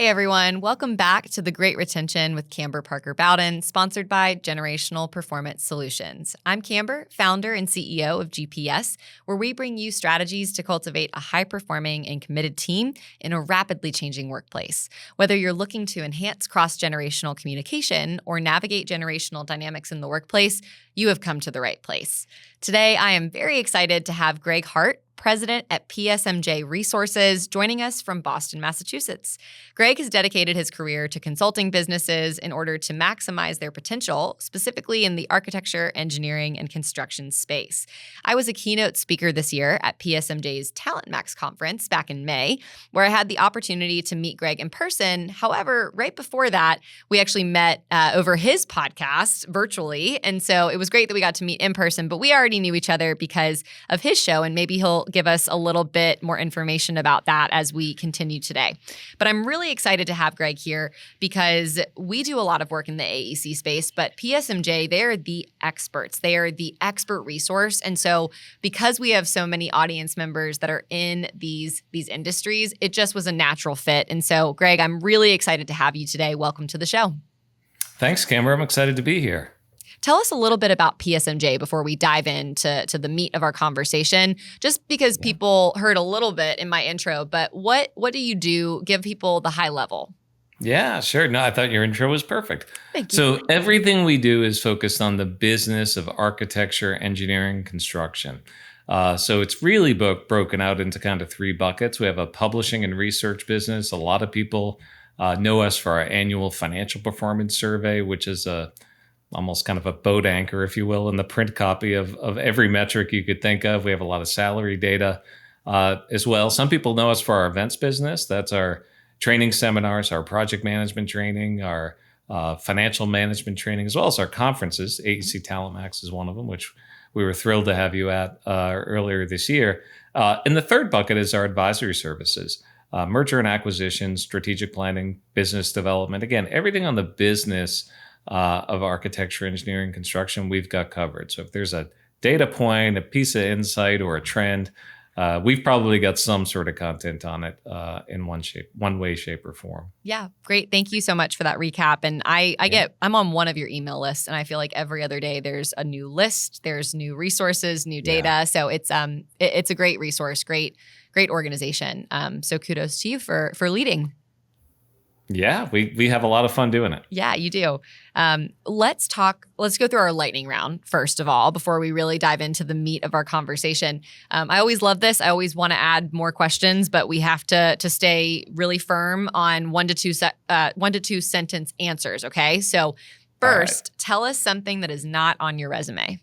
Hey everyone, welcome back to The Great Retention with Kamber Bowden, sponsored by Generational Performance Solutions. I'm Kamber, founder and CEO of GPS, where we bring you strategies to cultivate a high-performing and committed team in a rapidly changing workplace. Whether you're looking to enhance cross-generational communication or navigate generational dynamics in the workplace, you have come to the right place. Today, I am very excited to have Greg Hart, president at PSMJ Resources, joining us from Boston, Massachusetts. Greg has dedicated his career to consulting businesses in order to maximize their potential, specifically in the architecture, engineering, and construction space. I was a keynote speaker this year at PSMJ's Talent Max conference back in May, where I had the opportunity to meet Greg in person. However, right before that, we actually met over his podcast virtually, and so it was great that we got to meet in person, but we already knew each other because of his show, and maybe he'll give us a little bit more information about that as we continue today. But I'm really excited to have Greg here because we do a lot of work in the AEC space, but PSMJ, they're the experts. They are the expert resource. And so because we have so many audience members that are in these industries, it just was a natural fit. And so, Greg, I'm really excited to have you today. Welcome to the show. Thanks, Kamber. I'm excited to be here. Tell us a little bit about PSMJ before we dive into the meat of our conversation, just because people heard a little bit in my intro, but what do you do? Give people the high level. Yeah, sure. No, I thought your intro was perfect. Thank you. So everything we do is focused on the business of architecture, engineering, construction. So it's really broken out into kind of three buckets. We have a publishing and research business. A lot of people know us for our annual financial performance survey, which is almost kind of a boat anchor, if you will, in the print copy of every metric you could think of. We have a lot of salary data as well. Some people know us for our events business. That's our training seminars, our project management training, our financial management training, as well as our conferences. AEC Talent Max is one of them, which we were thrilled to have you at earlier this year. And the third bucket is our advisory services, merger and acquisition, strategic planning, business development. Again, everything on the business of architecture, engineering, construction, we've got covered. So if there's a data point, a piece of insight, or a trend, we've probably got some sort of content on it in one way, shape, or form. Yeah, great. Thank you so much for that recap. And I'm on one of your email lists, and I feel like every other day there's a new list, there's new resources, new data. Yeah. So it's a great resource, great organization. So kudos to you for leading. Yeah, we have a lot of fun doing it. Yeah, you do. Let's go through our lightning round, first of all, before we really dive into the meat of our conversation. I always love this. I always want to add more questions, but we have to stay really firm on one to two sentence answers, okay? So first, Tell us something that is not on your resume.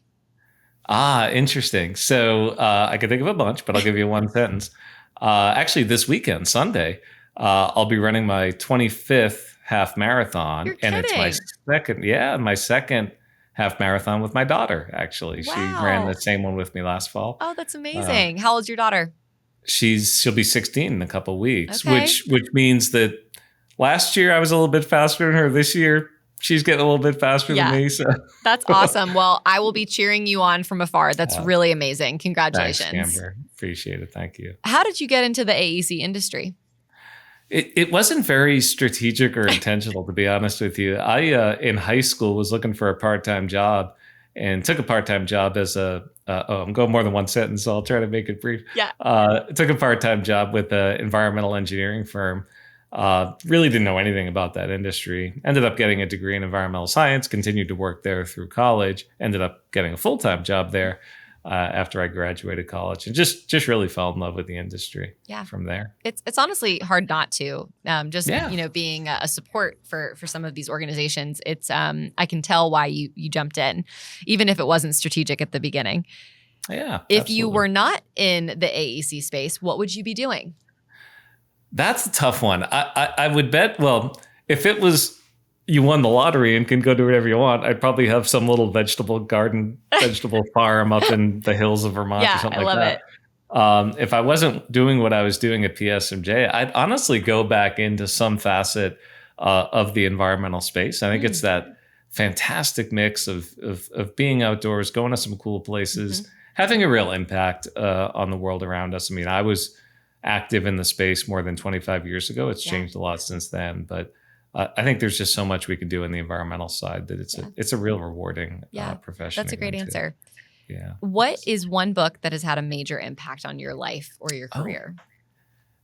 Interesting. So I can think of a bunch, but I'll give you one sentence. Actually, this weekend, Sunday, I'll be running my 25th half marathon. You're kidding. And it's my second half marathon with my daughter, actually. Wow. She ran the same one with me last fall. Oh, that's amazing. How old's your daughter? She'll be 16 in a couple of weeks, okay. which means that last year I was a little bit faster than her. This year she's getting a little bit faster than me. So that's awesome. Well, I will be cheering you on from afar. That's really amazing. Congratulations. Thanks, Kamber. Appreciate it. Thank you. How did you get into the AEC industry? It wasn't very strategic or intentional, to be honest with you. I, in high school, was looking for a part-time job and took a part-time job as I'm going more than one sentence, so I'll try to make it brief. Yeah. Took a part-time job with an environmental engineering firm. Really didn't know anything about that industry. Ended up getting a degree in environmental science, continued to work there through college, ended up getting a full-time job there after I graduated college, and just really fell in love with the industry. From there. It's honestly hard not to. Being a support for some of these organizations, it's I can tell why you jumped in, even if it wasn't strategic at the beginning. Yeah. If you were not in the AEC space, what would you be doing? That's a tough one. I would bet. Well, if it was you won the lottery and can go do whatever you want, I'd probably have some little vegetable farm up in the hills of Vermont or something like that. I love it. If I wasn't doing what I was doing at PSMJ, I'd honestly go back into some facet of the environmental space. I think it's that fantastic mix of being outdoors, going to some cool places, having a real impact on the world around us. I mean, I was active in the space more than 25 years ago. It's changed a lot since then, but I think there's just so much we can do in the environmental side that it's a real rewarding profession. That's a great answer. Yeah. What is one book that has had a major impact on your life or your career?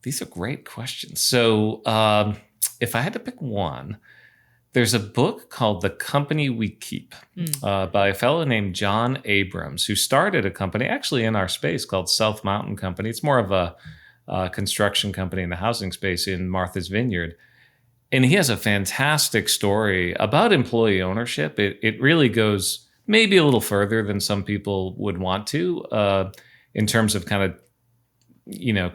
These are great questions. So if I had to pick one, there's a book called The Company We Keep by a fellow named John Abrams, who started a company actually in our space called South Mountain Company. It's more of a construction company in the housing space in Martha's Vineyard. And he has a fantastic story about employee ownership. It really goes maybe a little further than some people would want to in terms of kind of,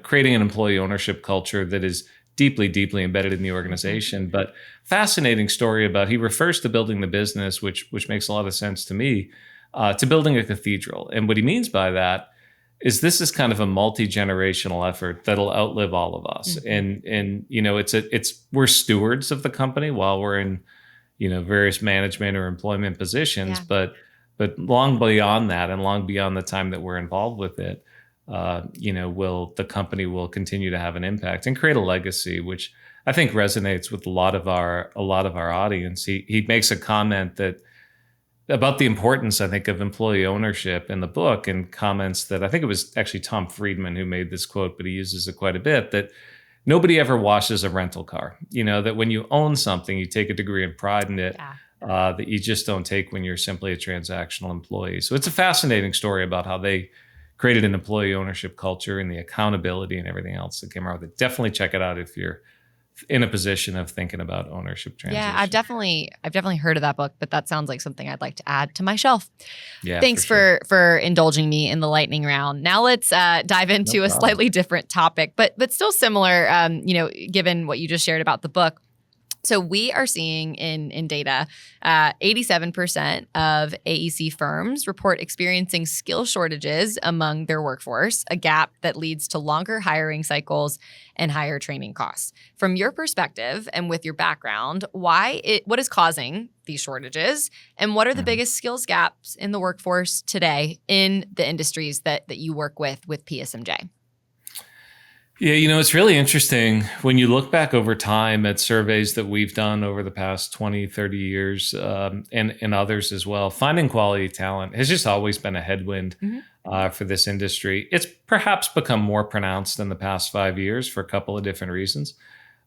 creating an employee ownership culture that is deeply, deeply embedded in the organization. But fascinating story about, he refers to building the business, which makes a lot of sense to me, to building a cathedral. And what he means by that is this is kind of a multi-generational effort that'll outlive all of us. And we're stewards of the company while we're in, various management or employment positions, but long beyond that and long beyond the time that we're involved with it, the company will continue to have an impact and create a legacy, which I think resonates with a lot of our audience. He makes a comment about the importance, I think, of employee ownership in the book, and comments that I think it was actually Tom Friedman who made this quote, but he uses it quite a bit, that nobody ever washes a rental car. That when you own something, you take a degree of pride in it that you just don't take when you're simply a transactional employee. So it's a fascinating story about how they created an employee ownership culture and the accountability and everything else that came out with it. Definitely check it out if you're in a position of thinking about ownership transition. Yeah, I've definitely heard of that book, but that sounds like something I'd like to add to my shelf. Yeah, thanks for indulging me in the lightning round. Now let's dive into a slightly different topic, but still similar. Given what you just shared about the book. So we are seeing in data, 87% of AEC firms report experiencing skill shortages among their workforce, a gap that leads to longer hiring cycles and higher training costs. From your perspective and with your background, what is causing these shortages, and what are the biggest skills gaps in the workforce today in the industries that you work with PSMJ? Yeah, it's really interesting when you look back over time at surveys that we've done over the past 20, 30 years and others as well. Finding quality talent has just always been a headwind for this industry. It's perhaps become more pronounced in the past 5 years for a couple of different reasons.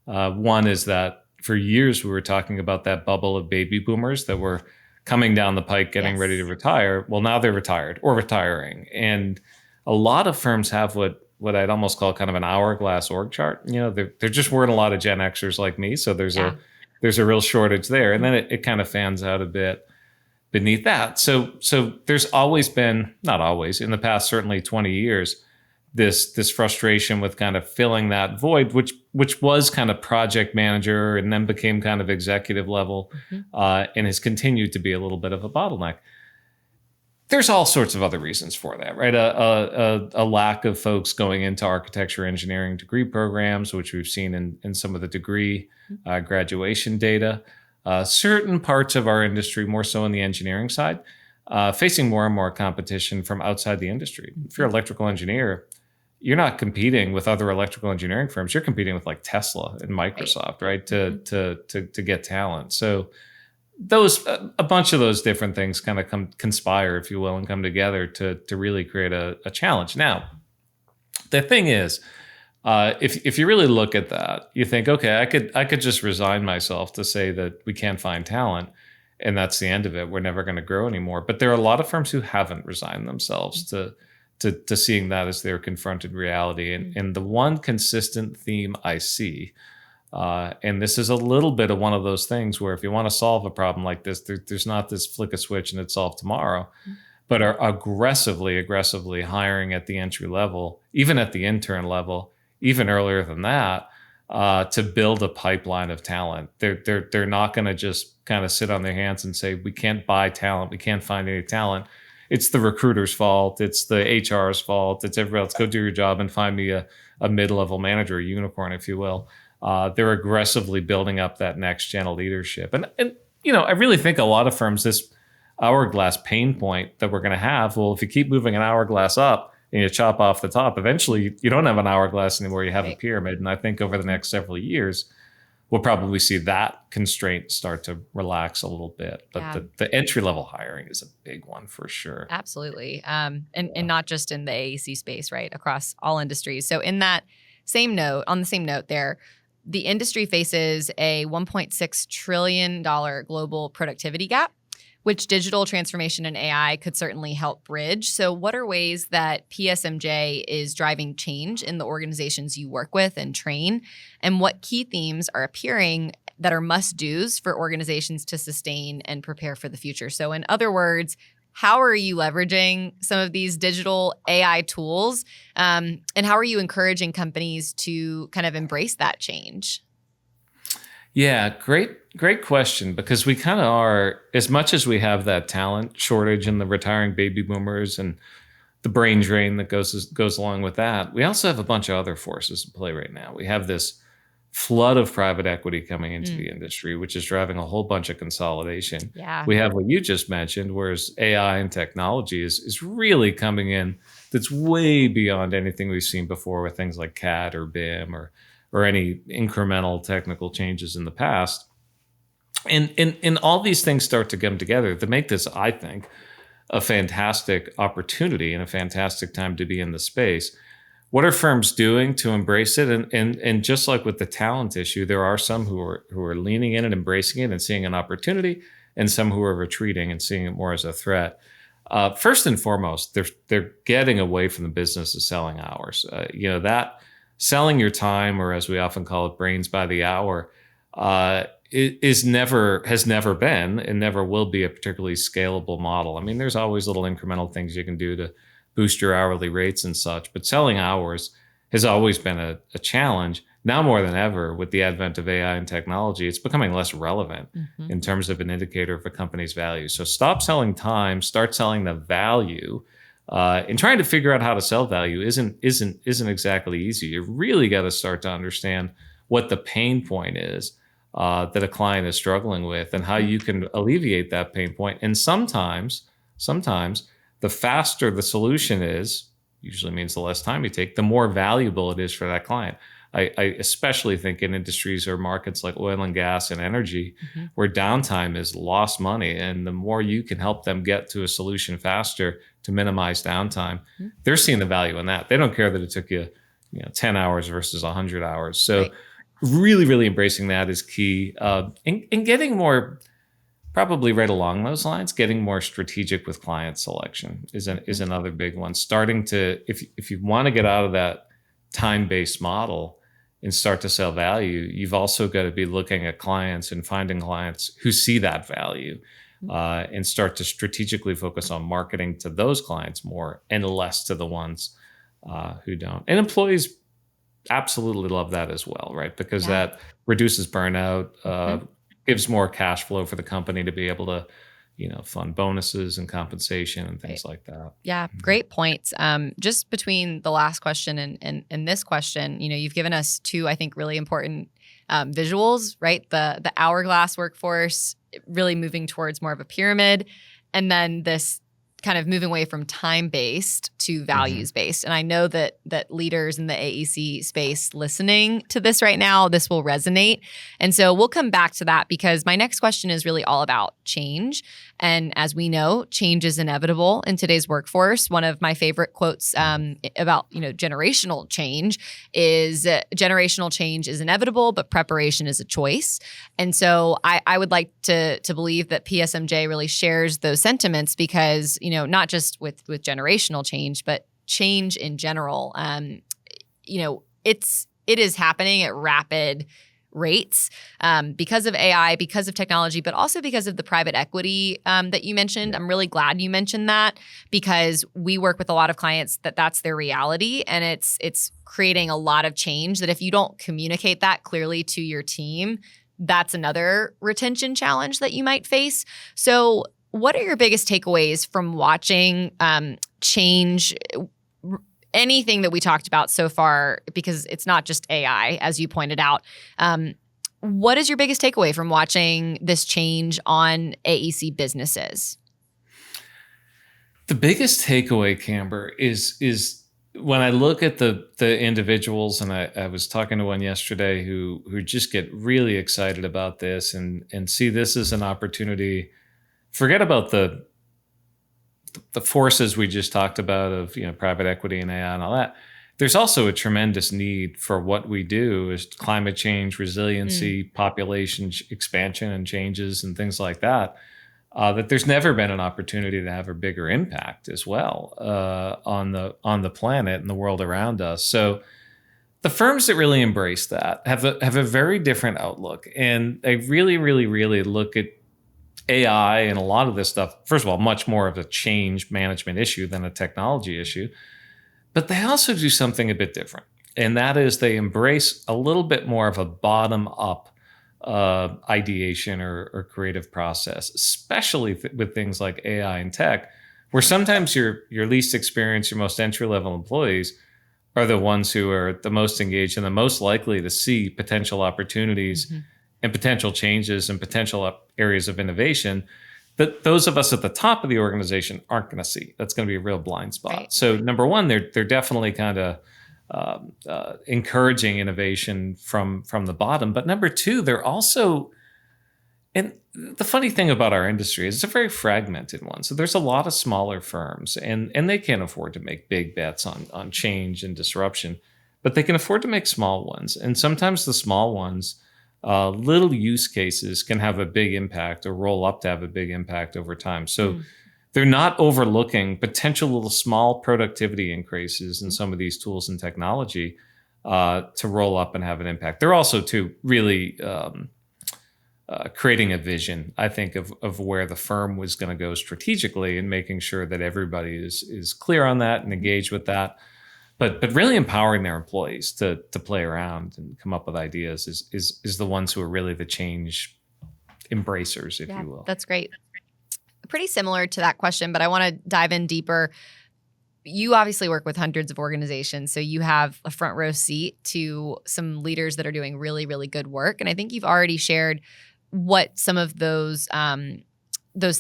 One is that for years we were talking about that bubble of baby boomers that were coming down the pike, getting ready to retire. Well, now they're retired or retiring. And a lot of firms have what I'd almost call kind of an hourglass org chart. There just weren't a lot of Gen Xers like me. So there's a real shortage there. And then it kind of fans out a bit beneath that. So there's always been, not always, in the past certainly 20 years, this frustration with kind of filling that void, which was kind of project manager and then became kind of executive level and has continued to be a little bit of a bottleneck. There's all sorts of other reasons for that, right? A lack of folks going into architecture engineering degree programs, which we've seen in some of the degree graduation data. Certain parts of our industry, more so on the engineering side, facing more and more competition from outside the industry. If you're an electrical engineer, you're not competing with other electrical engineering firms. You're competing with like Tesla and Microsoft, right? To get talent. So a bunch of those different things kind of conspire, if you will, and come together to really create a challenge. Now, the thing is, if you really look at that, you think, okay, I could just resign myself to say that we can't find talent, and that's the end of it. We're never going to grow anymore. But there are a lot of firms who haven't resigned themselves to seeing that as their confronted reality. And the one consistent theme I see, and this is a little bit of one of those things where if you want to solve a problem like this, there's not this flick a switch and it's solved tomorrow, but are aggressively hiring at the entry level, even at the intern level, even earlier than that, to build a pipeline of talent. They're not going to just kind of sit on their hands and say, we can't buy talent, we can't find any talent. It's the recruiter's fault, it's the HR's fault, it's everybody else. Go do your job and find me a mid-level manager, a unicorn, if you will. They're aggressively building up that next gen of leadership. And I really think a lot of firms, this hourglass pain point that we're going to have, well, if you keep moving an hourglass up, and you chop off the top, eventually you don't have an hourglass anymore. You have a Right. pyramid. And I think over the next several years, we'll probably see that constraint start to relax a little bit. But Yeah. the entry level hiring is a big one for sure. Absolutely. And not just in the AEC space, right? Across all industries. So on the same note there, the industry faces a $1.6 trillion global productivity gap, which digital transformation and AI could certainly help bridge. So what are ways that PSMJ is driving change in the organizations you work with and train? And what key themes are appearing that are must-dos for organizations to sustain and prepare for the future? So in other words, how are you leveraging some of these digital AI tools? And how are you encouraging companies to kind of embrace that change? Yeah, great question, because we kind of are, as much as we have that talent shortage and the retiring baby boomers and the brain drain that goes along with that, we also have a bunch of other forces in play right now. We have this flood of private equity coming into the industry, which is driving a whole bunch of consolidation. Yeah. We have what you just mentioned, whereas AI and technology is really coming in that's way beyond anything we've seen before with things like CAD or BIM or any incremental technical changes in the past. And all these things start to come together to make this, I think, a fantastic opportunity and a fantastic time to be in the space. What are firms doing to embrace it? And just like with the talent issue, there are some who are leaning in and embracing it and seeing an opportunity, and some who are retreating and seeing it more as a threat. First and foremost, they're getting away from the business of selling hours. That selling your time, or as we often call it, brains by the hour, has never been and never will be a particularly scalable model. I mean, there's always little incremental things you can do to boost your hourly rates and such, but selling hours has always been a challenge. Now more than ever, with the advent of AI and technology, it's becoming less relevant in terms of an indicator of a company's value. So stop selling time, start selling the value. And trying to figure out how to sell value isn't exactly easy. You really got to start to understand what the pain point is that a client is struggling with, and how you can alleviate that pain point. And sometimes the faster the solution is, usually means the less time you take, the more valuable it is for that client. I especially think in industries or markets like oil and gas and energy, where downtime is lost money, and the more you can help them get to a solution faster to minimize downtime, they're seeing the value in that. They don't care that it took you 10 hours versus 100 hours. So Right. really embracing that is key. And getting more, probably right along those lines, getting more strategic with client selection is another big one. Starting to, if you want to get out of that time-based model and start to sell value, you've also got to be looking at clients and finding clients who see that value, and start to strategically focus on marketing to those clients more and less to the ones who don't. And employees absolutely love that as well, right? Because that reduces burnout, gives more cash flow for the company to be able to fund bonuses and compensation and things like that. Yeah, great points. Just between the last question and this question, you've given us two, I think, really important visuals, right? The hourglass workforce really moving towards more of a pyramid, and then this kind of moving away from time-based to values-based. And I know that leaders in the AEC space listening to this right now, this will resonate. And so we'll come back to that, because my next question is really all about change. And as we know, change is inevitable in today's workforce. One of my favorite quotes about generational change is generational change is inevitable, but preparation is a choice. And so I would like to believe that PSMJ really shares those sentiments, because not just with generational change, but change in general. It is happening at rapid rates because of AI, because of technology, but also because of the private equity that you mentioned. I'm really glad you mentioned that, because we work with a lot of clients that's their reality, and it's creating a lot of change that if you don't communicate that clearly to your team, that's another retention challenge that you might face. So what are your biggest takeaways from watching change? Anything that we talked about so far, because it's not just AI, as you pointed out. What is your biggest takeaway from watching this change on AEC businesses? The biggest takeaway, Kamber, is when I look at the individuals, and I was talking to one yesterday who just get really excited about this and see this as an opportunity. Forget about the forces we just talked about of private equity and AI and all that. There's also a tremendous need for what we do is climate change, resiliency, population expansion and changes and things like that. That there's never been an opportunity to have a bigger impact as well on the planet and the world around us. So the firms that really embrace that have a very different outlook, and they really, really, really look at AI and a lot of this stuff. First of all, much more of a change management issue than a technology issue, but they also do something a bit different, and that is they embrace a little bit more of a bottom up ideation or creative process, especially with things like AI and tech, where sometimes your least experienced, your most entry-level employees are the ones who are the most engaged and the most likely to see potential opportunities and potential changes and potential areas of innovation that those of us at the top of the organization aren't going to see. That's going to be a real blind spot. Right. So number one, they're definitely kind of encouraging innovation from the bottom. But number two, they're also, and the funny thing about our industry is it's a very fragmented one. So there's a lot of smaller firms and they can't afford to make big bets on change and disruption, but they can afford to make small ones. And sometimes the small ones, little use cases can have a big impact or roll up to have a big impact over time. So they're not overlooking potential little small productivity increases in some of these tools and technology to roll up and have an impact. They're also too really creating a vision, I think, of where the firm was going to go strategically and making sure that everybody is clear on that and engaged with that. But really empowering their employees to play around and come up with ideas is the ones who are really the change embracers, if you will. That's great. Pretty similar to that question, but I want to dive in deeper. You obviously work with hundreds of organizations, so you have a front row seat to some leaders that are doing really, really good work. And I think you've already shared what some of those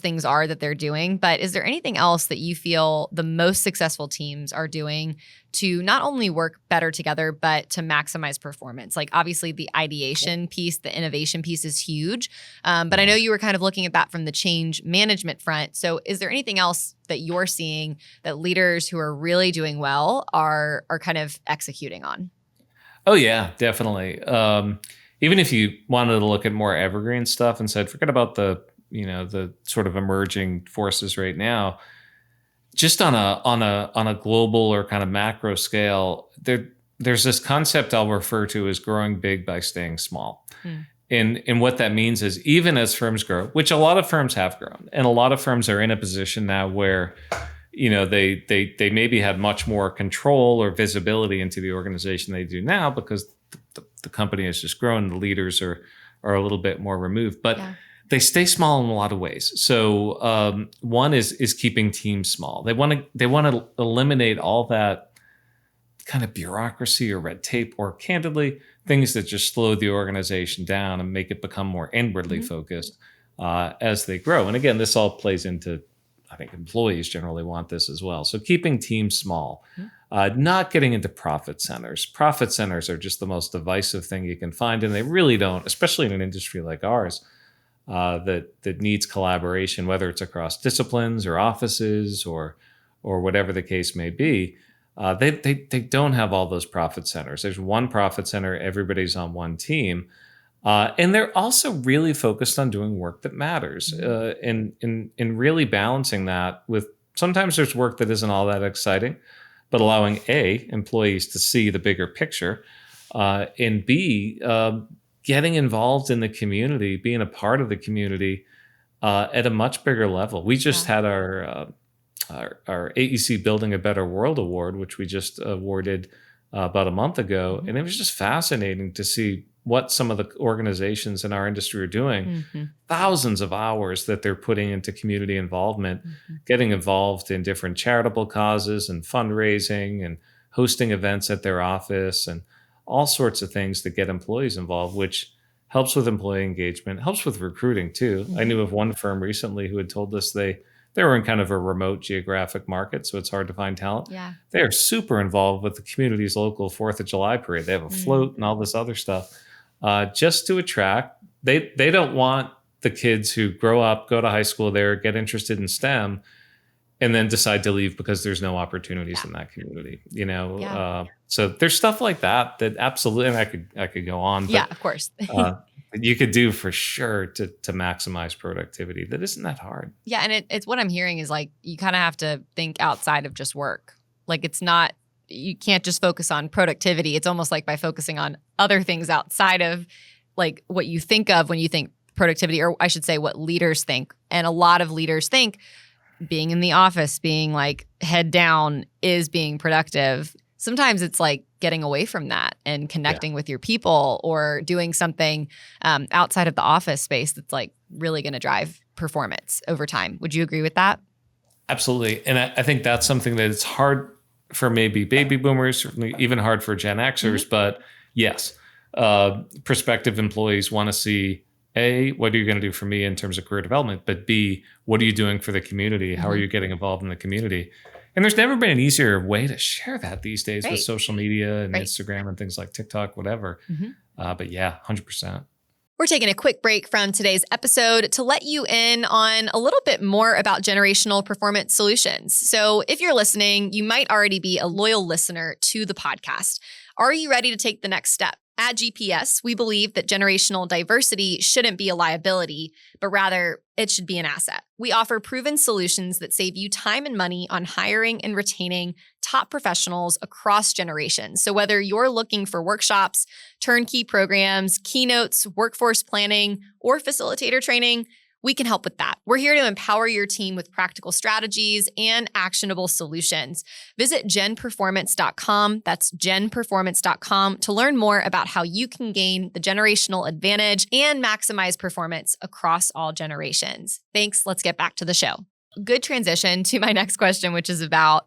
things are that they're doing. But is there anything else that you feel the most successful teams are doing to not only work better together, but to maximize performance? Like obviously the ideation piece, the innovation piece is huge. But I know you were kind of looking at that from the change management front. So is there anything else that you're seeing that leaders who are really doing well are kind of executing on? Oh yeah, definitely. Even if you wanted to look at more evergreen stuff and said, forget about the sort of emerging forces right now, just on a global or kind of macro scale, there's this concept I'll refer to as growing big by staying small. And what that means is even as firms grow, which a lot of firms have grown, and a lot of firms are in a position now where they maybe had much more control or visibility into the organization they do now because the company has just grown, the leaders are a little bit more removed. But they stay small in a lot of ways. So one is keeping teams small. They want to eliminate all that kind of bureaucracy or red tape, or candidly things that just slow the organization down and make it become more inwardly focused as they grow. And again, this all plays into, I think employees generally want this as well. So keeping teams small, not getting into profit centers. Profit centers are just the most divisive thing you can find, and they really don't, especially in an industry like ours. That needs collaboration, whether it's across disciplines or offices or whatever the case may be. They don't have all those profit centers. There's one profit center, everybody's on one team. And they're also really focused on doing work that matters and really balancing that with sometimes there's work that isn't all that exciting, but allowing A, employees to see the bigger picture, and B, getting involved in the community, being a part of the community at a much bigger level. We just had our AEC Building a Better World Award, which we just awarded about a month ago. And it was just fascinating to see what some of the organizations in our industry are doing. Thousands of hours that they're putting into community involvement, getting involved in different charitable causes and fundraising and hosting events at their office and all sorts of things that get employees involved, which helps with employee engagement, helps with recruiting too. I knew of one firm recently who had told us they they were in kind of a remote geographic market, so it's hard to find talent. Yeah. They are super involved with the community's local 4th of July parade. They have a float and all this other stuff just to attract. They don't want the kids who grow up, go to high school there, get interested in STEM, and then decide to leave because there's no opportunities in that community, so there's stuff like that absolutely, and I could go on. But, of course. you could do for sure to maximize productivity. That isn't that hard. Yeah. And it's what I'm hearing is like, you kind of have to think outside of just work. Like it's not, you can't just focus on productivity. It's almost like by focusing on other things outside of like what you think of when you think productivity, or I should say what leaders think. And a lot of leaders think being in the office, being like head down is being productive. Sometimes it's like getting away from that and connecting with your people or doing something outside of the office space that's like really going to drive performance over time. Would you agree with that? Absolutely. And I think that's something that it's hard for maybe baby boomers, certainly even hard for Gen Xers. But yes, prospective employees want to see, A, what are you going to do for me in terms of career development? But B, what are you doing for the community? How are you getting involved in the community? And there's never been an easier way to share that these days with social media and Instagram and things like TikTok, whatever. But yeah, 100%. We're taking a quick break from today's episode to let you in on a little bit more about generational performance solutions. So if you're listening, you might already be a loyal listener to the podcast. Are you ready to take the next step? At GPS, we believe that generational diversity shouldn't be a liability, but rather it should be an asset. We offer proven solutions that save you time and money on hiring and retaining top professionals across generations. So whether you're looking for workshops, turnkey programs, keynotes, workforce planning, or facilitator training, we can help with that. We're here to empower your team with practical strategies and actionable solutions. Visit genperformance.com. That's genperformance.com to learn more about how you can gain the generational advantage and maximize performance across all generations. Thanks. Let's get back to the show. Good transition to my next question, which is about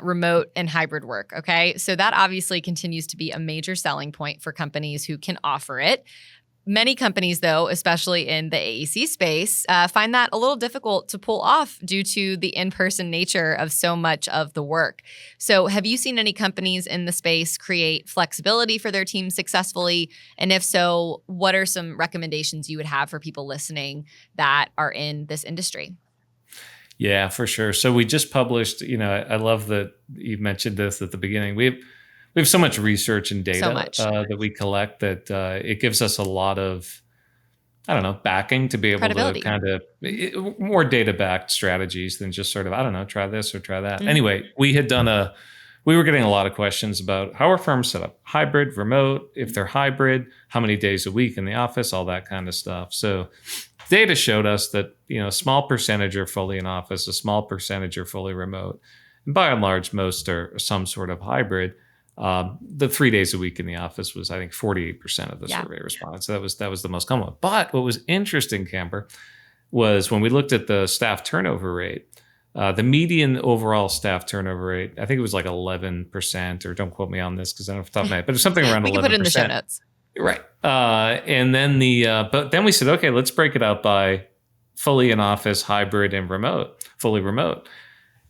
remote and hybrid work. Okay. So that obviously continues to be a major selling point for companies who can offer it. Many companies, though, especially in the AEC space, find that a little difficult to pull off due to the in-person nature of so much of the work. So have you seen any companies in the space create flexibility for their teams successfully? And if so, what are some recommendations you would have for people listening that are in this industry? Yeah, for sure. So we just published, I love that you mentioned this at the beginning. We have so much research and data that we collect that it gives us a lot of, backing to be able to kind of more data-backed strategies than just sort of, try this or try that. Anyway, we were getting a lot of questions about how are firms set up? Hybrid, remote, if they're hybrid, how many days a week in the office, all that kind of stuff. So data showed us that, a small percentage are fully in office, a small percentage are fully remote. And by and large, most are some sort of hybrid. The 3 days a week in the office was, I think, 48% of the survey respondents. So that was the most common one. But what was interesting, Kamber, was when we looked at the staff turnover rate, the median overall staff turnover rate, I think it was like 11%, or don't quote me on this because I don't have the top of my head, but it's something around 11%. We can put it in the show notes. Right. And then but then we said, okay, let's break it out by fully in office, hybrid, and fully remote.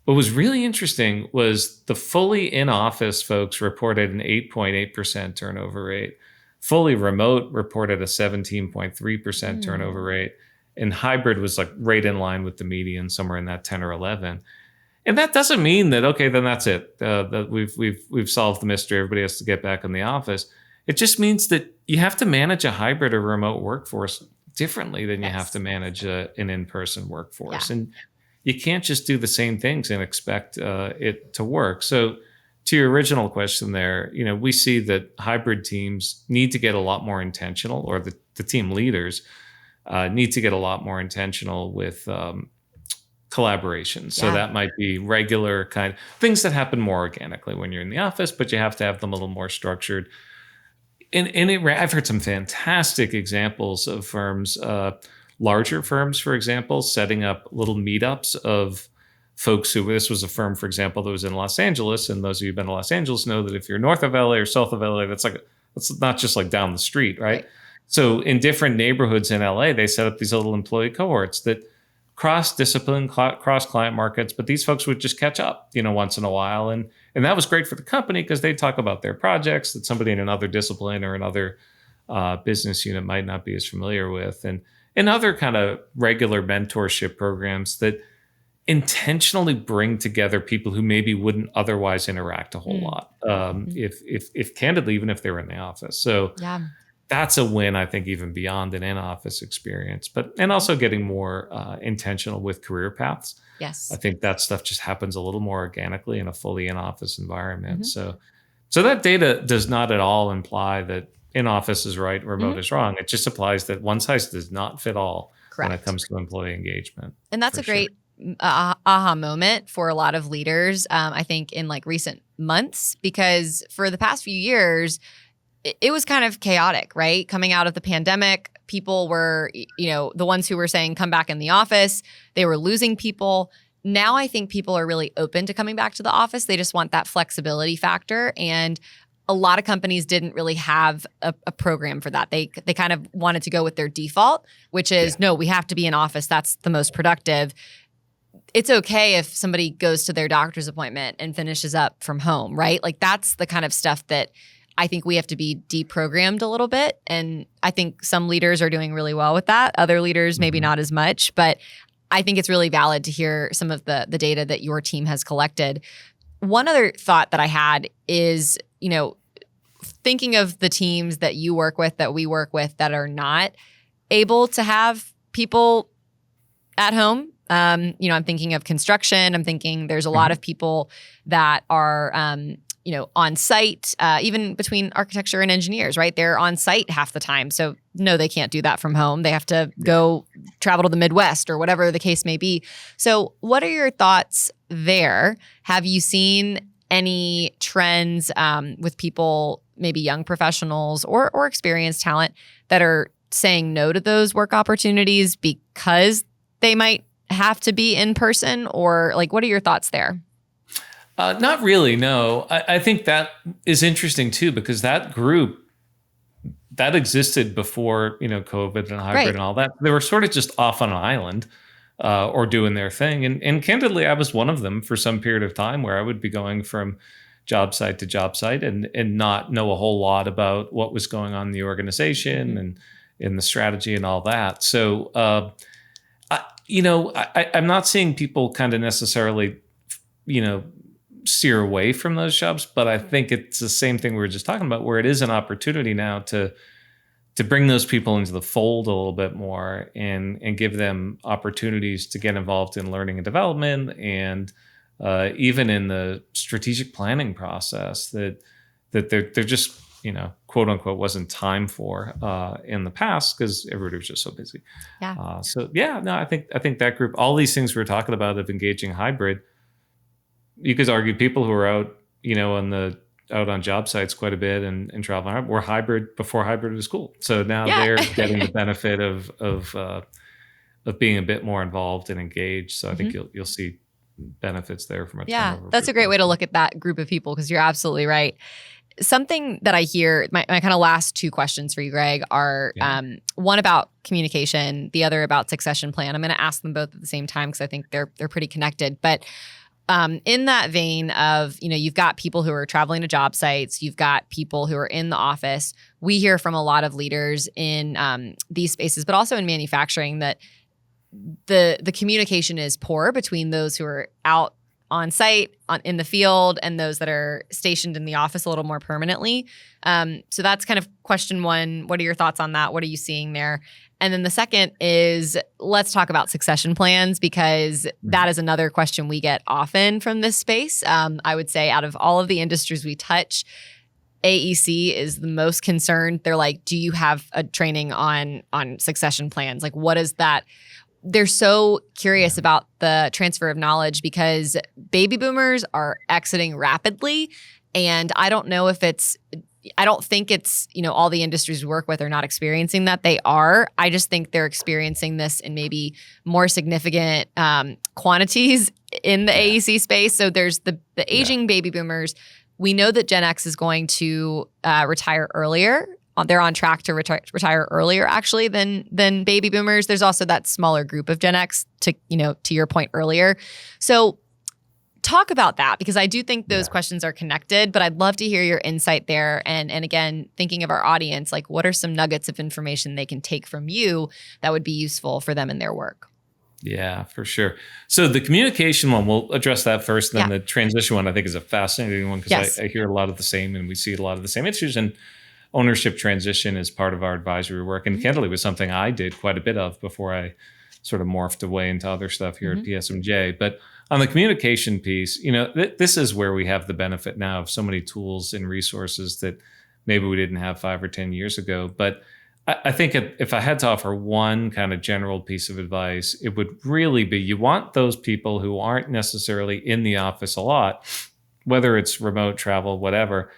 What was really interesting was the fully in-office folks reported an 8.8% turnover rate. Fully remote reported a 17.3% turnover rate. And hybrid was like right in line with the median, somewhere in that 10 or 11. And that doesn't mean that, okay, then that's it. That we've solved the mystery. Everybody has to get back in the office. It just means that you have to manage a hybrid or remote workforce differently than you have to manage an in-person workforce. And you can't just do the same things and expect it to work. So to your original question there, we see that hybrid teams need to get a lot more intentional, or the team leaders need to get a lot more intentional with collaboration. So that might be regular kind of things that happen more organically when you're in the office, but you have to have them a little more structured. I've heard some fantastic examples of firms, larger firms, for example, setting up little meetups of folks this was a firm, for example, that was in Los Angeles. And those of you who've been to Los Angeles know that if you're north of LA or south of LA, that's not just like down the street, right? So in different neighborhoods in LA, they set up these little employee cohorts that cross-discipline, cross-client markets, but these folks would just catch up, once in a while. And that was great for the company because they talk about their projects that somebody in another discipline or another business unit might not be as familiar with. And other kind of regular mentorship programs that intentionally bring together people who maybe wouldn't otherwise interact a whole lot. If candidly, even if they were in the office. So Yeah. that's a win, I think, even beyond an in-office experience, and also getting more intentional with career paths. Yes. I think that stuff just happens a little more organically in a fully in-office environment. So that data does not at all imply that in-office is right, remote is wrong. It just applies that one size does not fit all when it comes to employee engagement. And that's a great aha moment for a lot of leaders, I think, in like recent months, because for the past few years, it was kind of chaotic, right? Coming out of the pandemic, people were, the ones who were saying, come back in the office. They were losing people. Now I think people are really open to coming back to the office. They just want that flexibility factor. And a lot of companies didn't really have a program for that. They kind of wanted to go with their default, which is, no, we have to be in office. That's the most productive. It's okay if somebody goes to their doctor's appointment and finishes up from home, right? Like that's the kind of stuff that I think we have to be deprogrammed a little bit. And I think some leaders are doing really well with that. Other leaders, maybe not as much. But I think it's really valid to hear some of the data that your team has collected. One other thought that I had is, thinking of the teams that you work with, that we work with, that are not able to have people at home. I'm thinking of construction. I'm thinking there's a lot of people that are on site, even between architecture and engineers, right? They're on site half the time. So no, they can't do that from home. They have to go travel to the Midwest or whatever the case may be. So what are your thoughts there? Have you seen any trends with people, maybe young professionals or experienced talent, that are saying no to those work opportunities because they might have to be in person? Or like, what are your thoughts there? Not really, no. I think that is interesting too, because that group that existed before, COVID and hybrid and all that. They were sort of just off on an island or doing their thing. And candidly, I was one of them for some period of time where I would be going from job site to job site and not know a whole lot about what was going on in the organization and in the strategy and all that. So, I'm not seeing people kind of necessarily, steer away from those jobs, but I think it's the same thing we were just talking about, where it is an opportunity now to bring those people into the fold a little bit more and give them opportunities to get involved in learning and development and even in the strategic planning process that they're just, quote unquote, wasn't time for in the past because everybody was just so busy. Yeah. I think that group, all these things we were talking about of engaging hybrid, you could argue people who are out, out on job sites quite a bit and traveling were hybrid before hybrid was cool. So now they're getting the benefit of being a bit more involved and engaged. So I think you'll see benefits there from a turnover. That's a great way to look at that group of people, because you're absolutely right. Something that I hear, my kind of last two questions for you, Greg, are one about communication, the other about succession plan. I'm going to ask them both at the same time because I think they're pretty connected. But in that vein of, you've got people who are traveling to job sites, you've got people who are in the office. We hear from a lot of leaders in these spaces, but also in manufacturing, that the communication is poor between those who are out on site, in the field, and those that are stationed in the office a little more permanently. So that's kind of question one. What are your thoughts on that? What are you seeing there? And then the second is, let's talk about succession plans, because that is another question we get often from this space. I would say out of all of the industries we touch, AEC is the most concerned. They're like, do you have a training on succession plans? Like, what is that? They're so curious about the transfer of knowledge because baby boomers are exiting rapidly. And I don't think it's, all the industries we work with are not experiencing that. They are. I just think they're experiencing this in maybe more significant quantities in the AEC space. So there's the aging baby boomers. We know that Gen X is going to retire earlier they're on track to retire earlier actually than baby boomers. There's also that smaller group of Gen X to your point earlier. So talk about that, because I do think those questions are connected, but I'd love to hear your insight there. And again, thinking of our audience, like what are some nuggets of information they can take from you that would be useful for them in their work? Yeah, for sure. So the communication one, we'll address that first. Then the transition one, I think, is a fascinating one because I hear a lot of the same and we see a lot of the same issues. And ownership transition is part of our advisory work. And candidly, was something I did quite a bit of before I sort of morphed away into other stuff here at PSMJ. But on the communication piece, this is where we have the benefit now of so many tools and resources that maybe we didn't have 5 or 10 years ago. But I think if I had to offer one kind of general piece of advice, it would really be you want those people who aren't necessarily in the office a lot, whether it's remote travel, whatever,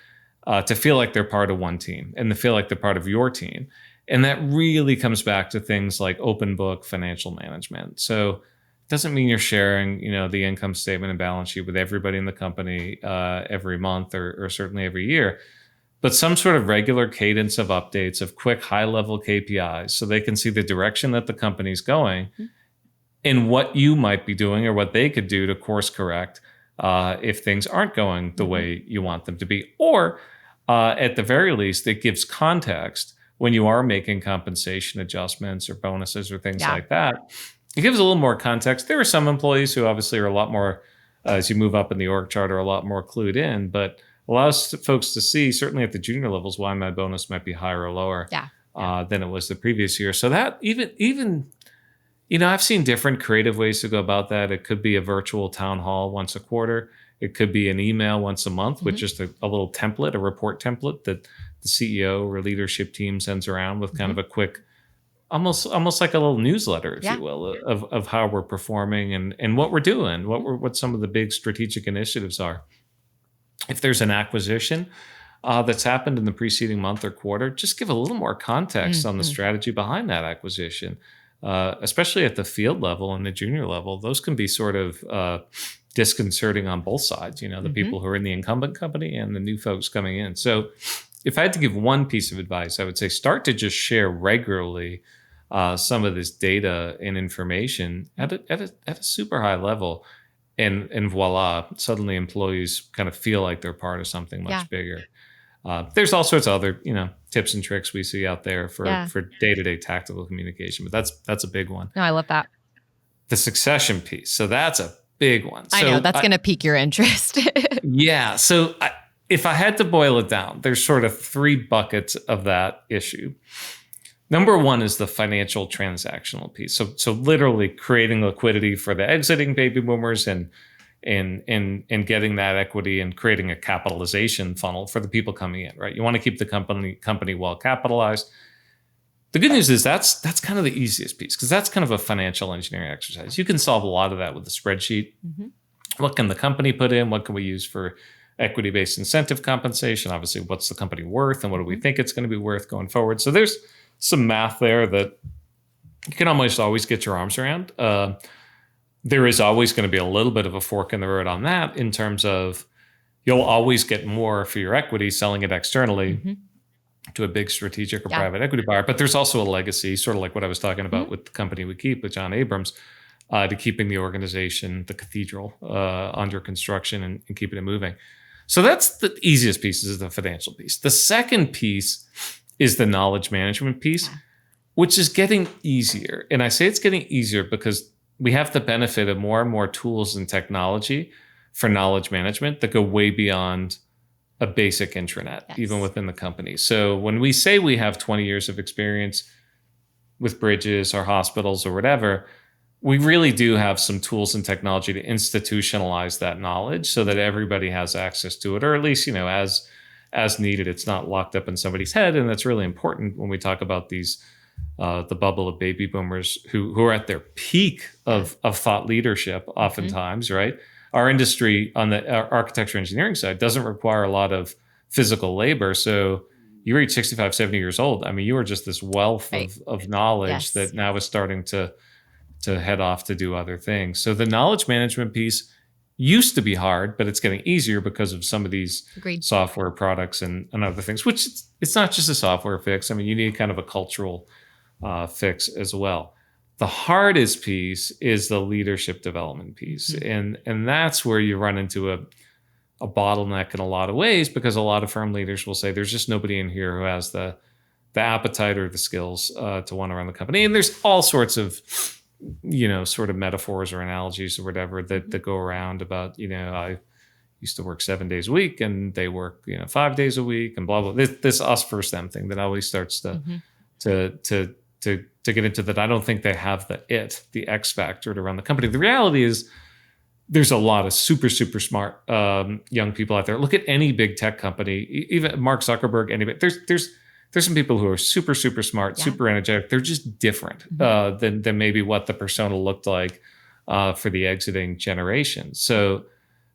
to feel like they're part of one team and to feel like they're part of your team. And that really comes back to things like open book financial management. So doesn't mean you're sharing, the income statement and balance sheet with everybody in the company every month or certainly every year, but some sort of regular cadence of updates of quick high-level KPIs so they can see the direction that the company's going and what you might be doing or what they could do to course correct if things aren't going the way you want them to be. Or at the very least, it gives context when you are making compensation adjustments or bonuses or things like that. It gives a little more context. There are some employees who obviously are a lot more, as you move up in the org chart, are a lot more clued in, but allows folks to see, certainly at the junior levels, why my bonus might be higher or lower than it was the previous year. So that even I've seen different creative ways to go about that. It could be a virtual town hall once a quarter. It could be an email once a month with just a little template, a report template that the CEO or leadership team sends around with kind of a quick, almost like a little newsletter, if you will, of how we're performing and what we're doing, what some of the big strategic initiatives are. If there's an acquisition that's happened in the preceding month or quarter, just give a little more context on the strategy behind that acquisition, especially at the field level and the junior level. Those can be sort of disconcerting on both sides, the people who are in the incumbent company and the new folks coming in. So if I had to give one piece of advice, I would say start to just share regularly some of this data and information at a super high level. And voila, suddenly employees kind of feel like they're part of something much bigger. There's all sorts of other, tips and tricks we see out there for day-to-day tactical communication, but that's a big one. No, I love that. The succession piece. So that's a big one. I know that's going to pique your interest. So if I had to boil it down, there's sort of 3 buckets of that issue. Number one is the financial transactional piece. So literally creating liquidity for the exiting baby boomers and getting that equity and creating a capitalization funnel for the people coming in, right? You want to keep the company well capitalized. The good news is that's kind of the easiest piece because that's kind of a financial engineering exercise. You can solve a lot of that with a spreadsheet. What can the company put in? What can we use for equity-based incentive compensation? Obviously, what's the company worth and what do we think it's going to be worth going forward? So there's some math there that you can almost always get your arms around. There is always going to be a little bit of a fork in the road on that in terms of you'll always get more for your equity selling it externally to a big strategic or private equity buyer. But there's also a legacy, sort of like what I was talking about with the company we keep with John Abrams, to keeping the organization, the cathedral, under construction and keeping it moving. So that's the easiest piece, is the financial piece. The second piece is the knowledge management piece, which is getting easier. And I say it's getting easier because we have the benefit of more and more tools and technology for knowledge management that go way beyond a basic intranet, even within the company. So when we say we have 20 years of experience with bridges or hospitals or whatever, we really do have some tools and technology to institutionalize that knowledge so that everybody has access to it, or at least, as needed. It's not locked up in somebody's head. And that's really important when we talk about these, the bubble of baby boomers who are at their peak of thought leadership oftentimes, right? Our industry on the architecture engineering side doesn't require a lot of physical labor. So you reach 65, 70 years old. I mean, you are just this wealth of knowledge that now is starting to head off to do other things. So the knowledge management piece used to be hard, but it's getting easier because of some of these Agreed. software products and other things, which it's not just a software fix. I mean, you need kind of a cultural fix as well. The hardest piece is the leadership development piece. And that's where you run into a bottleneck in a lot of ways, because a lot of firm leaders will say, there's just nobody in here who has the appetite or the skills to want to run the company. And there's all sorts of, sort of metaphors or analogies or whatever that go around about, I used to work 7 days a week and they work, 5 days a week and blah, blah. This us versus them thing that always starts to get into that. I don't think they have the X factor to run the company. The reality is there's a lot of super, super smart young people out there. Look at any big tech company, even Mark Zuckerberg, anybody. There's some people who are super, super smart, super energetic. They're just different than maybe what the persona looked like for the exiting generation. So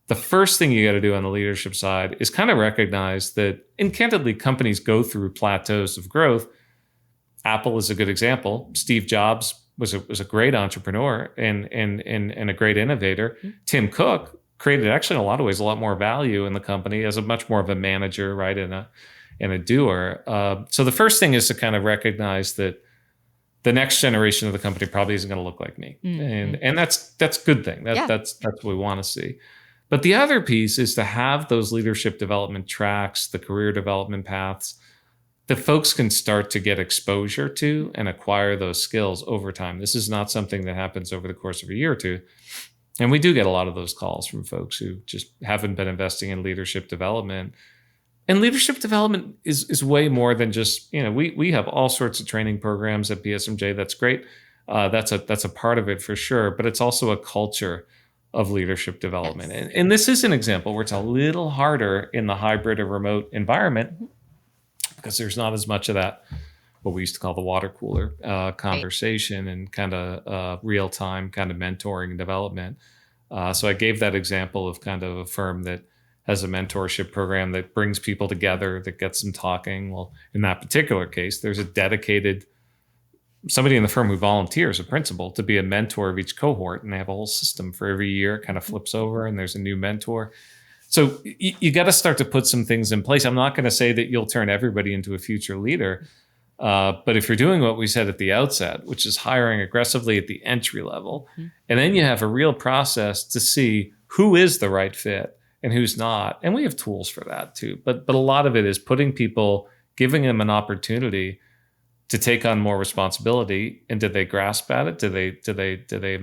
the first thing you got to do on the leadership side is kind of recognize that, and candidly, companies go through plateaus of growth. Apple is a good example. Steve Jobs was a great entrepreneur and a great innovator. Tim Cook created actually in a lot of ways a lot more value in the company as a much more of a manager, right, and a doer. So the first thing is to kind of recognize that the next generation of the company probably isn't going to look like me, and that's a good thing. That's what we want to see. But the other piece is to have those leadership development tracks, the career development paths, that folks can start to get exposure to and acquire those skills over time. This is not something that happens over the course of a year or two. And we do get a lot of those calls from folks who just haven't been investing in leadership development. And leadership development is way more than just, we have all sorts of training programs at PSMJ. That's great. That's a part of it for sure. But it's also a culture of leadership development. Yes. And this is an example where it's a little harder in the hybrid or remote environment, because there's not as much of that, what we used to call the water cooler conversation and kind of real-time kind of mentoring and development. So I gave that example of kind of a firm that has a mentorship program that brings people together, that gets them talking. Well, in that particular case, there's a dedicated somebody in the firm who volunteers, a principal, to be a mentor of each cohort. And they have a whole system for every year. It kind of flips over and there's a new mentor. So you got to start to put some things in place. I'm not going to say that you'll turn everybody into a future leader. But if you're doing what we said at the outset, which is hiring aggressively at the entry level, and then you have a real process to see who is the right fit and who's not. And we have tools for that too. But a lot of it is putting people, giving them an opportunity to take on more responsibility. And did they grasp at it? Do they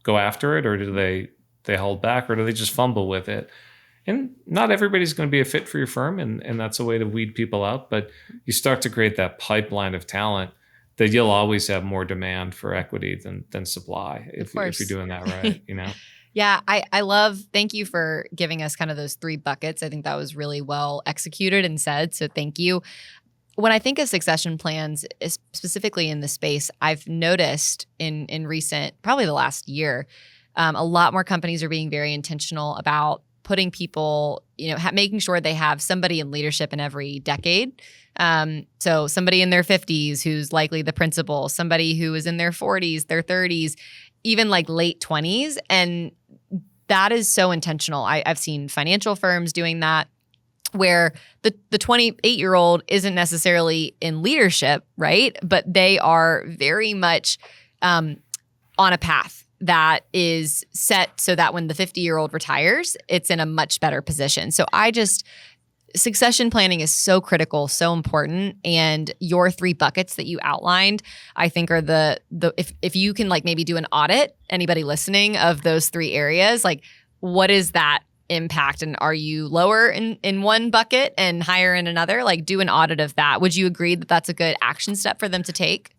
go after it, or do they hold back, or do they just fumble with it? And not everybody's going to be a fit for your firm, and that's a way to weed people out. But you start to create that pipeline of talent that you'll always have more demand for equity than supply if you're doing that right, Yeah, thank you for giving us kind of those three buckets. I think that was really well executed and said, so thank you. When I think of succession plans, specifically in the space, I've noticed in recent, probably the last year, a lot more companies are being very intentional about putting people, making sure they have somebody in leadership in every decade. So somebody in their 50s who's likely the principal, somebody who is in their 40s, their 30s, even like late 20s. And that is so intentional. I've seen financial firms doing that, where the 28-year-old isn't necessarily in leadership, right? But they are very much on a path that is set so that when the 50-year-old retires, it's in a much better position. So succession planning is so critical, so important. And your three buckets that you outlined, I think are if you can like maybe do an audit, anybody listening, of those three areas, like what is that impact? And are you lower in one bucket and higher in another? Like do an audit of that. Would you agree that that's a good action step for them to take?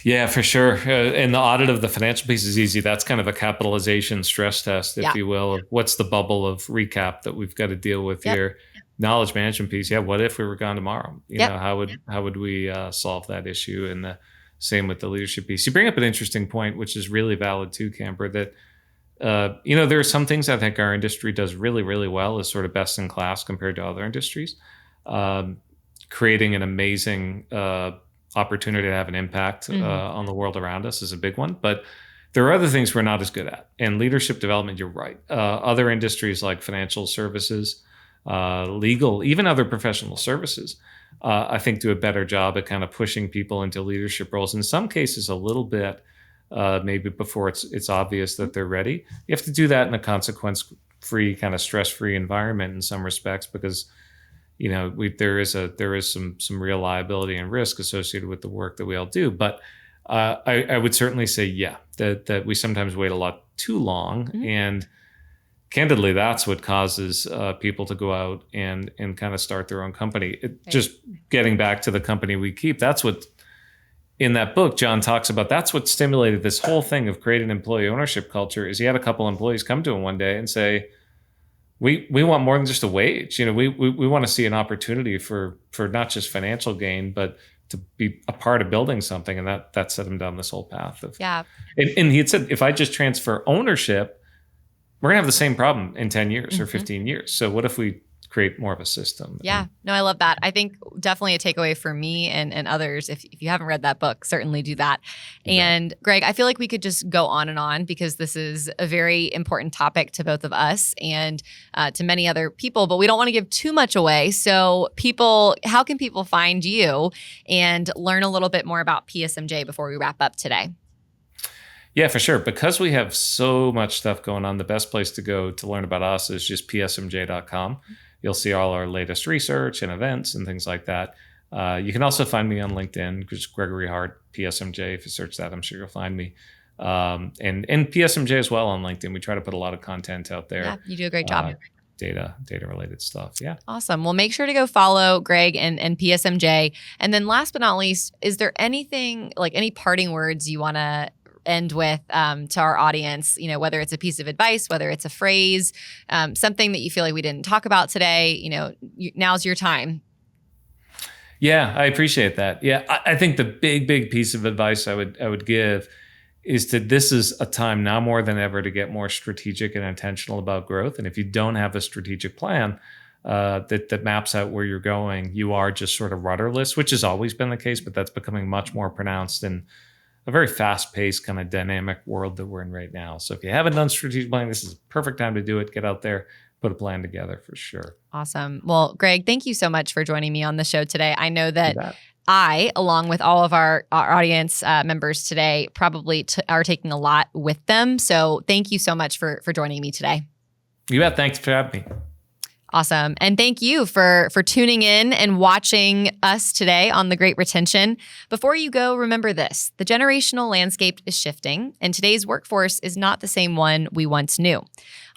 Yeah, for sure. And the audit of the financial piece is easy. That's kind of a capitalization stress test, if you will. What's the bubble of recap that we've got to deal with here? Knowledge management piece. Yeah, what if we were gone tomorrow? How would we solve that issue? And the same with the leadership piece. You bring up an interesting point, which is really valid too, Kamber, that there are some things I think our industry does really, really well, is sort of best in class compared to other industries. Creating an amazing opportunity to have an impact on the world around us is a big one. But There are other things we're not as good at. And leadership development, you're right. Other industries like financial services, legal, even other professional services, I think do a better job at kind of pushing people into leadership roles. In some cases, a little bit, maybe before it's obvious that they're ready. You have to do that in a consequence-free, kind of stress-free environment in some respects, because there is some real liability and risk associated with the work that we all do. But I would certainly say, that we sometimes wait a lot too long. Mm-hmm. And candidly, that's what causes people to go out and kind of start their own company. Just getting back to the company we keep, that's what, in that book, John talks about, that's what stimulated this whole thing of creating an employee ownership culture, is he had a couple employees come to him one day and say, we want more than just a wage. We want to see an opportunity for not just financial gain, but to be a part of building something. And that set him down this whole path of, and he had said, if I just transfer ownership, we're gonna have the same problem in 10 years or 15 years. So what if we create more of a system? Yeah, no, I love that. I think definitely a takeaway for me and others, if you haven't read that book, certainly do that. And Greg, I feel like we could just go on and on, because this is a very important topic to both of us and to many other people, but we don't want to give too much away. So how can people find you and learn a little bit more about PSMJ before we wrap up today? Yeah, for sure. Because we have so much stuff going on, the best place to go to learn about us is just psmj.com. You'll see all our latest research and events and things like that. You can also find me on LinkedIn, just Gregory Hart, PSMJ. If you search that, I'm sure you'll find me. And PSMJ as well on LinkedIn. We try to put a lot of content out there. Yeah, you do a great job. Data related stuff. Yeah. Awesome. Well, make sure to go follow Greg and PSMJ. And then last but not least, is there anything, like any parting words you want to end with to our audience, whether it's a piece of advice, whether it's a phrase, something that you feel like we didn't talk about today, now's your time. Yeah, I appreciate that. Yeah, I think the big piece of advice I would give is this is a time now more than ever to get more strategic and intentional about growth. And if you don't have a strategic plan that maps out where you're going, you are just sort of rudderless, which has always been the case, but that's becoming much more pronounced in a very fast-paced kind of dynamic world that we're in right now. So if you haven't done strategic planning, this is the perfect time to do it. Get out there, put a plan together for sure. Awesome. Well, Greg, thank you so much for joining me on the show today. I know that I, along with all of our audience members today, probably are taking a lot with them. So thank you so much for joining me today. You bet. Thanks for having me. Awesome. And thank you for tuning in and watching us today on The Great Retention. Before you go, remember this: the generational landscape is shifting, and today's workforce is not the same one we once knew.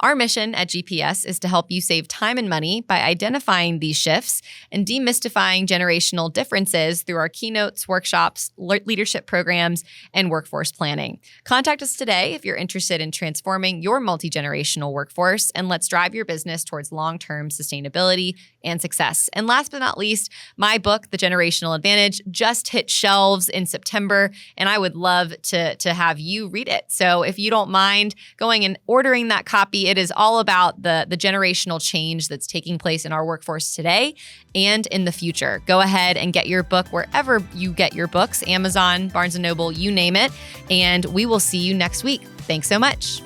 Our mission at GPS is to help you save time and money by identifying these shifts and demystifying generational differences through our keynotes, workshops, leadership programs, and workforce planning. Contact us today if you're interested in transforming your multi-generational workforce, and let's drive your business towards long-term sustainability and success. And last but not least, my book, The Generational Advantage, just hit shelves in September, and I would love to have you read it. So if you don't mind going and ordering that copy, it is all about the generational change that's taking place in our workforce today and in the future. Go ahead and get your book wherever you get your books, Amazon, Barnes & Noble, you name it, and we will see you next week. Thanks so much.